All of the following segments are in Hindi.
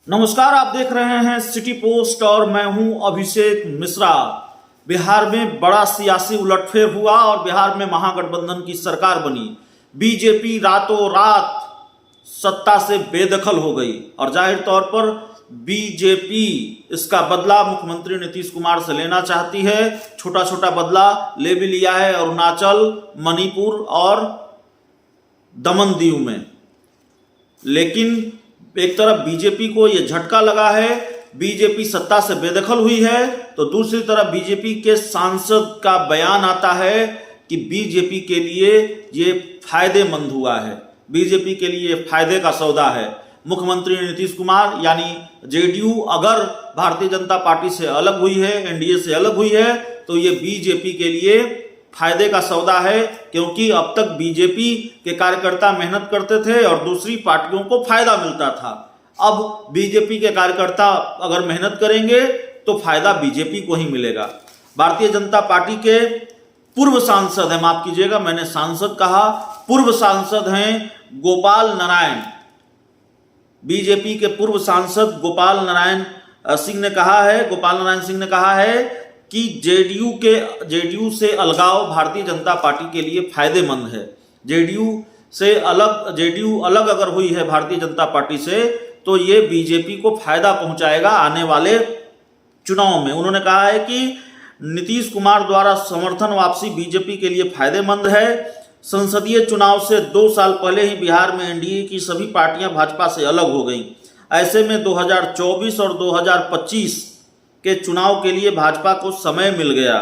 नमस्कार, आप देख रहे हैं सिटी पोस्ट और मैं हूं अभिषेक मिश्रा। बिहार में बड़ा सियासी उलटफेर हुआ और बिहार में महागठबंधन की सरकार बनी। बीजेपी रातों रात सत्ता से बेदखल हो गई और जाहिर तौर पर बीजेपी इसका बदला मुख्यमंत्री नीतीश कुमार से लेना चाहती है। छोटा छोटा बदला ले भी लिया है अरुणाचल, मणिपुर और दमन दीव में। लेकिन एक तरफ बीजेपी को यह झटका लगा है, बीजेपी सत्ता से बेदखल हुई है, तो दूसरी तरफ बीजेपी के सांसद का बयान आता है कि बीजेपी के लिए ये फायदेमंद हुआ है, बीजेपी के लिए फायदे का सौदा है। मुख्यमंत्री नीतीश कुमार यानी जेडीयू अगर भारतीय जनता पार्टी से अलग हुई है, एनडीए से अलग हुई है, तो ये बीजेपी के लिए फायदे का सौदा है, क्योंकि अब तक बीजेपी के कार्यकर्ता मेहनत करते थे और दूसरी पार्टियों को फायदा मिलता था। अब बीजेपी के कार्यकर्ता अगर मेहनत करेंगे तो फायदा बीजेपी को ही मिलेगा। भारतीय जनता पार्टी के पूर्व सांसद हैं, माफ कीजिएगा मैंने सांसद कहा, पूर्व सांसद हैं गोपाल नारायण। बीजेपी के पूर्व सांसद गोपाल नारायण सिंह ने कहा है कि जेडीयू से अलगाव भारतीय जनता पार्टी के लिए फायदेमंद है। जेडीयू अलग अगर हुई है भारतीय जनता पार्टी से तो ये बीजेपी को फायदा पहुंचाएगा आने वाले चुनाव में। उन्होंने कहा है कि नीतीश कुमार द्वारा समर्थन वापसी बीजेपी के लिए फायदेमंद है। संसदीय चुनाव से 2 साल पहले ही बिहार में एनडीए की सभी पार्टियां भाजपा से अलग हो गईं। ऐसे में 2024 और 2025 के चुनाव के लिए भाजपा को समय मिल गया।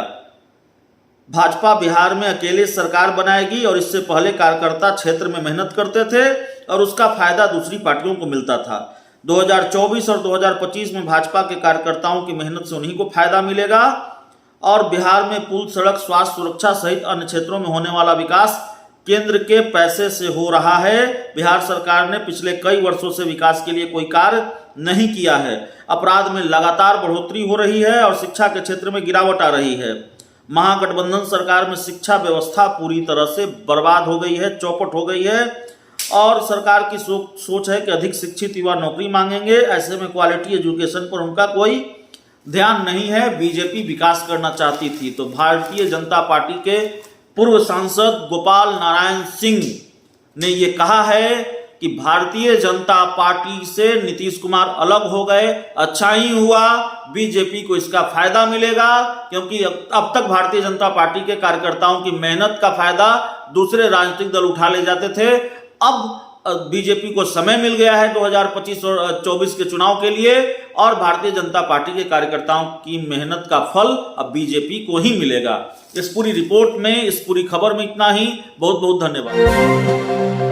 भाजपा बिहार में अकेले सरकार बनाएगी और इससे पहले कार्यकर्ता क्षेत्र में मेहनत करते थे और उसका फायदा दूसरी पार्टियों को मिलता था। 2024 और 2025 में भाजपा के कार्यकर्ताओं की मेहनत से उन्हीं को फायदा मिलेगा और बिहार में पुल, सड़क, स्वास्थ्य सुरक्षा सहित अन्य क्षेत्रों में होने वाला विकास केंद्र के पैसे से हो रहा है। बिहार सरकार ने पिछले कई वर्षों से विकास के लिए कोई कार्य नहीं किया है। अपराध में लगातार बढ़ोतरी हो रही है और शिक्षा के क्षेत्र में गिरावट आ रही है। महागठबंधन सरकार में शिक्षा व्यवस्था पूरी तरह से बर्बाद हो गई है, चौपट हो गई है और सरकार की सोच है कि अधिक शिक्षित युवा नौकरी मांगेंगे। ऐसे में क्वालिटी एजुकेशन पर उनका कोई ध्यान नहीं है। बीजेपी विकास करना चाहती थी। तो भारतीय जनता पार्टी के पूर्व सांसद गोपाल नारायण सिंह ने ये कहा है कि भारतीय जनता पार्टी से नीतीश कुमार अलग हो गए, अच्छा ही हुआ, बीजेपी को इसका फायदा मिलेगा, क्योंकि अब तक भारतीय जनता पार्टी के कार्यकर्ताओं की मेहनत का फायदा दूसरे राजनीतिक दल उठा ले जाते थे। अब बीजेपी को समय मिल गया है 2025 और 24 के चुनाव के लिए और भारतीय जनता पार्टी के कार्यकर्ताओं की मेहनत का फल अब बीजेपी को ही मिलेगा। इस पूरी रिपोर्ट में, इस पूरी खबर में इतना ही। बहुत बहुत धन्यवाद।